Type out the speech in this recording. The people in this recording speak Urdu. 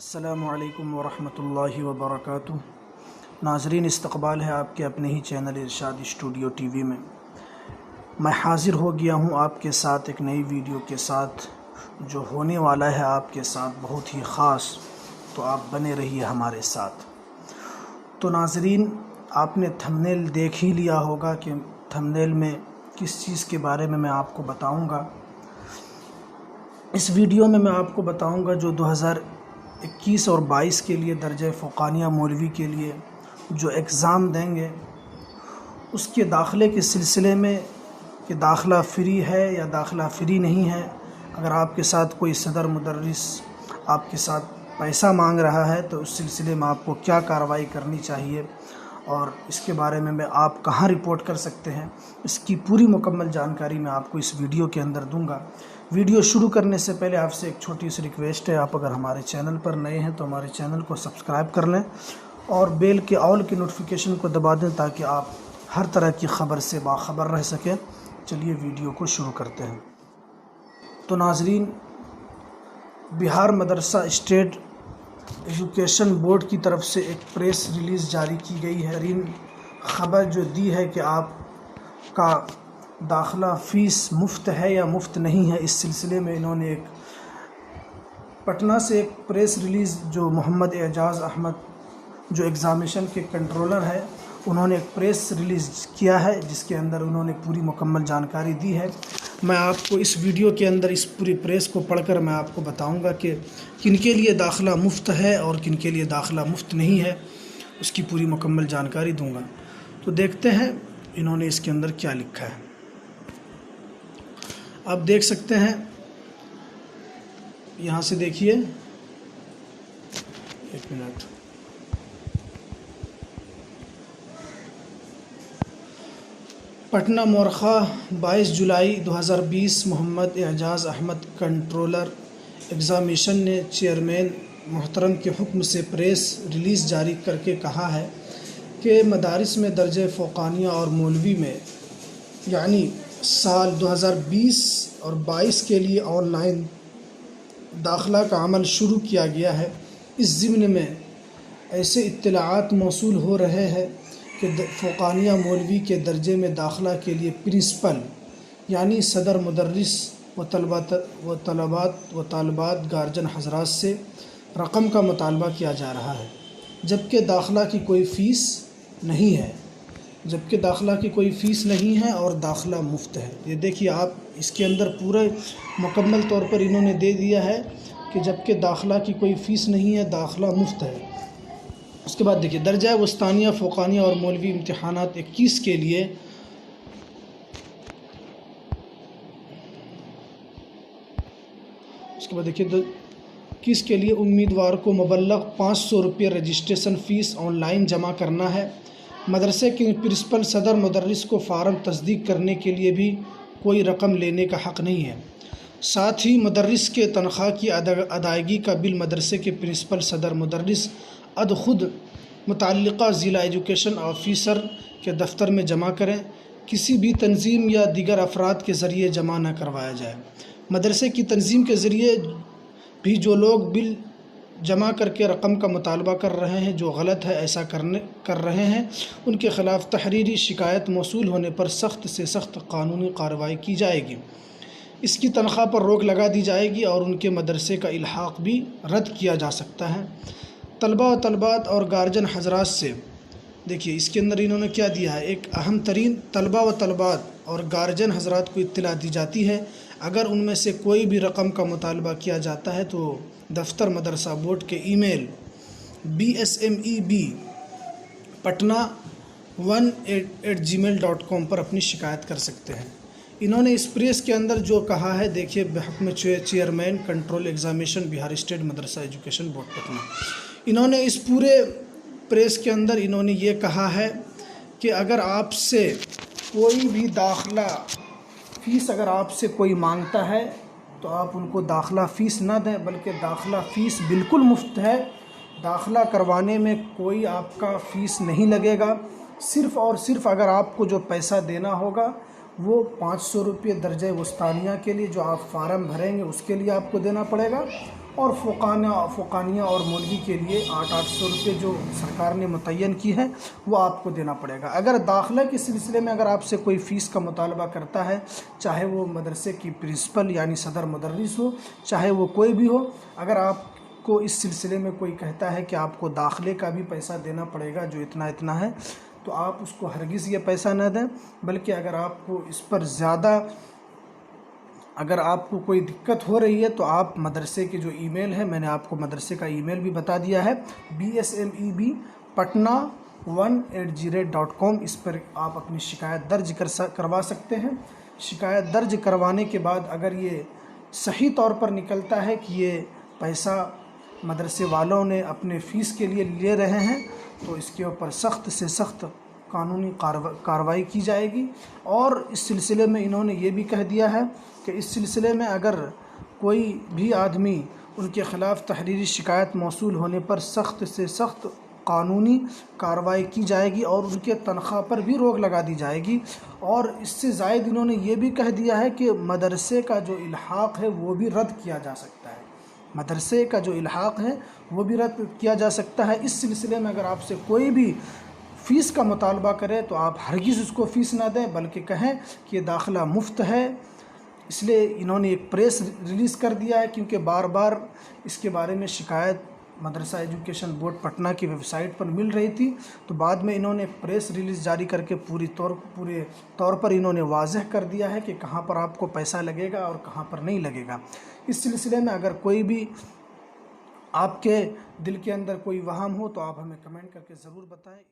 السلام علیکم ورحمۃ اللہ وبرکاتہ۔ ناظرین، استقبال ہے آپ کے اپنے ہی چینل ارشاد اسٹوڈیو ٹی وی میں۔ میں حاضر ہو گیا ہوں آپ کے ساتھ ایک نئی ویڈیو کے ساتھ، جو ہونے والا ہے آپ کے ساتھ بہت ہی خاص، تو آپ بنے رہیے ہمارے ساتھ۔ تو ناظرین، آپ نے تھمبنیل دیکھ ہی لیا ہوگا کہ تھمبنیل میں کس چیز کے بارے میں آپ کو بتاؤں گا۔ اس ویڈیو میں آپ کو بتاؤں گا جو 2021 اور 22 کے لیے درجہ فوقانیہ مولوی کے لیے جو ایگزام دیں گے، اس کے داخلے کے سلسلے میں کہ داخلہ فری ہے یا داخلہ فری نہیں ہے۔ اگر آپ کے ساتھ کوئی صدر مدرس آپ کے ساتھ پیسہ مانگ رہا ہے تو اس سلسلے میں آپ کو کیا کارروائی کرنی چاہیے، اور اس کے بارے میں آپ کہاں رپورٹ کر سکتے ہیں، اس کی پوری مکمل جانکاری میں آپ کو اس ویڈیو کے اندر دوں گا۔ ویڈیو شروع کرنے سے پہلے آپ سے ایک چھوٹی سی ریکویسٹ ہے، آپ اگر ہمارے چینل پر نئے ہیں تو ہمارے چینل کو سبسکرائب کر لیں اور بیل کے آل کی نوٹیفیکیشن کو دبا دیں تاکہ آپ ہر طرح کی خبر سے باخبر رہ سکیں۔ چلیے ویڈیو کو شروع کرتے ہیں۔ تو ناظرین، بہار مدرسہ اسٹیٹ ایجوکیشن بورڈ کی طرف سے ایک پریس ریلیز جاری کی گئی ہے۔ خبر جو دی ہے کہ آپ کا داخلہ فیس مفت ہے یا مفت نہیں ہے، اس سلسلے میں انہوں نے ایک پٹنہ سے ایک پریس ریلیز، جو محمد اعجاز احمد جو ایگزامینیشن کے کنٹرولر ہے، انہوں نے ایک پریس ریلیز کیا ہے جس کے اندر انہوں نے پوری مکمل جانکاری دی ہے۔ میں آپ کو اس ویڈیو کے اندر اس پوری پریس کو پڑھ کر میں آپ کو بتاؤں گا کہ کن کے لیے داخلہ مفت ہے اور کن کے لیے داخلہ مفت نہیں ہے، اس کی پوری مکمل جانکاری دوں گا۔ تو دیکھتے ہیں انہوں نے اس کے اندر کیا لکھا ہے۔ آپ دیکھ سکتے ہیں، یہاں سے دیکھیے، ایک منٹ، پٹنہ مورخہ 22 جولائی 2020، محمد اعجاز احمد کنٹرولر ایگزامینیشن نے چیئرمین محترم کے حکم سے پریس ریلیز جاری کر کے کہا ہے کہ مدارس میں درجہ فوقانیہ اور مولوی میں یعنی سال 2020 اور 22 کے لیے آن لائن داخلہ کا عمل شروع کیا گیا ہے۔ اس ضمن میں ایسے اطلاعات موصول ہو رہے ہیں کہ فوقانیہ مولوی کے درجے میں داخلہ کے لیے پرنسپل یعنی صدر مدرس و طالبات گارجن حضرات سے رقم کا مطالبہ کیا جا رہا ہے، جبکہ داخلہ کی کوئی فیس نہیں ہے اور داخلہ مفت ہے۔ یہ دیکھیے آپ، اس کے اندر پورے مکمل طور پر انہوں نے دے دیا ہے کہ جبکہ داخلہ کی کوئی فیس نہیں ہے، داخلہ مفت ہے۔ اس کے بعد دیکھیے، درجہ وسطانیہ فوقانیہ اور مولوی امتحانات 21 کے لیے امیدوار کو مبلغ 500 روپے رجسٹریشن فیس آن لائن جمع کرنا ہے۔ مدرسے کے پرنسپل صدر مدرس کو فارم تصدیق کرنے کے لیے بھی کوئی رقم لینے کا حق نہیں ہے۔ ساتھ ہی مدرس کے تنخواہ کی ادائیگی کا بل مدرسے کے پرنسپل صدر مدرس خود متعلقہ ضلع ایجوکیشن آفیسر کے دفتر میں جمع کریں، کسی بھی تنظیم یا دیگر افراد کے ذریعے جمع نہ کروایا جائے۔ مدرسے کی تنظیم کے ذریعے بھی جو لوگ بل جمع کر کے رقم کا مطالبہ کر رہے ہیں، جو غلط ہے، ایسا کر رہے ہیں، ان کے خلاف تحریری شکایت موصول ہونے پر سخت سے سخت قانونی کارروائی کی جائے گی۔ اس کی تنخواہ پر روک لگا دی جائے گی اور ان کے مدرسے کا الحاق بھی رد کیا جا سکتا ہے۔ طلباء و طالبات اور گارجن حضرات سے دیکھیے، اس کے اندر انہوں نے کیا دیا ہے، ایک اہم ترین، طلباء و طالبات اور گارجن حضرات کو اطلاع دی جاتی ہے اگر ان میں سے کوئی بھی رقم کا مطالبہ کیا جاتا ہے تو دفتر مدرسہ بورڈ کے ای میل bsmeb patna1@gmail.com پر اپنی شکایت کر سکتے ہیں۔ انہوں نے اس پریس کے اندر جو کہا ہے، دیکھیے، بحکم چیئرمین کنٹرول ایگزامینیشن بہار اسٹیٹ مدرسہ ایجوکیشن بورڈ پٹنہ، انہوں نے اس پورے پریس کے اندر انہوں نے یہ کہا ہے کہ اگر آپ سے کوئی بھی داخلہ فیس اگر آپ سے کوئی مانگتا ہے تو آپ ان کو داخلہ فیس نہ دیں، بلکہ داخلہ فیس بالکل مفت ہے۔ داخلہ کروانے میں کوئی آپ کا فیس نہیں لگے گا، صرف اور صرف اگر آپ کو جو پیسہ دینا ہوگا وہ 500 روپے درجہ وسطانیہ کے لیے جو آپ فارم بھریں گے اس کے لیے آپ کو دینا پڑے گا، اور فوقانیہ اور مولوی کے لیے 800 روپے جو سرکار نے متعین کی ہے وہ آپ کو دینا پڑے گا۔ اگر داخلہ کے سلسلے میں اگر آپ سے کوئی فیس کا مطالبہ کرتا ہے، چاہے وہ مدرسے کی پرنسپل یعنی صدر مدرس ہو، چاہے وہ کوئی بھی ہو، اگر آپ کو اس سلسلے میں کوئی کہتا ہے کہ آپ کو داخلے کا بھی پیسہ دینا پڑے گا جو اتنا ہے، تو آپ اس کو ہرگز یہ پیسہ نہ دیں، بلکہ اگر آپ کو اس پر زیادہ اگر آپ کو کوئی دقت ہو رہی ہے تو آپ مدرسے کے جو ای میل ہے، میں نے آپ کو مدرسے کا ای میل بھی بتا دیا ہے، bsmeb patna1@gmail.com، اس پر آپ اپنی شکایت درج کروا سکتے ہیں۔ شکایت درج کروانے کے بعد اگر یہ صحیح طور پر نکلتا ہے کہ یہ پیسہ مدرسے والوں نے اپنے فیس کے لیے لے رہے ہیں، تو اس کے اوپر سخت سے سخت قانونی کارروائی کی جائے گی۔ اور اس سلسلے میں انہوں نے یہ بھی کہہ دیا ہے کہ اس سلسلے میں اگر کوئی بھی آدمی ان کے خلاف تحریری شکایت موصول ہونے پر سخت سے سخت قانونی کارروائی کی جائے گی اور ان کے تنخواہ پر بھی روک لگا دی جائے گی۔ اور اس سے زائد انہوں نے یہ بھی کہہ دیا ہے کہ مدرسے کا جو الحاق ہے وہ بھی رد کیا جا سکتا ہے، مدرسے کا جو الحاق ہے وہ بھی رد کیا جا سکتا ہے۔ اس سلسلے میں اگر آپ سے کوئی بھی فیس کا مطالبہ کرے تو آپ ہرگز اس کو فیس نہ دیں، بلکہ کہیں کہ یہ داخلہ مفت ہے۔ اس لیے انہوں نے ایک پریس ریلیز کر دیا ہے، کیونکہ بار بار اس کے بارے میں شکایت مدرسہ ایجوکیشن بورڈ پٹنہ کی ویب سائٹ پر مل رہی تھی، تو بعد میں انہوں نے پریس ریلیز جاری کر کے پورے طور پر انہوں نے واضح کر دیا ہے کہ کہاں پر آپ کو پیسہ لگے گا اور کہاں پر نہیں لگے گا۔ اس سلسلے میں اگر کوئی بھی آپ کے دل کے اندر کوئی وہم ہو تو آپ ہمیں کمنٹ کر کے ضرور بتائیں۔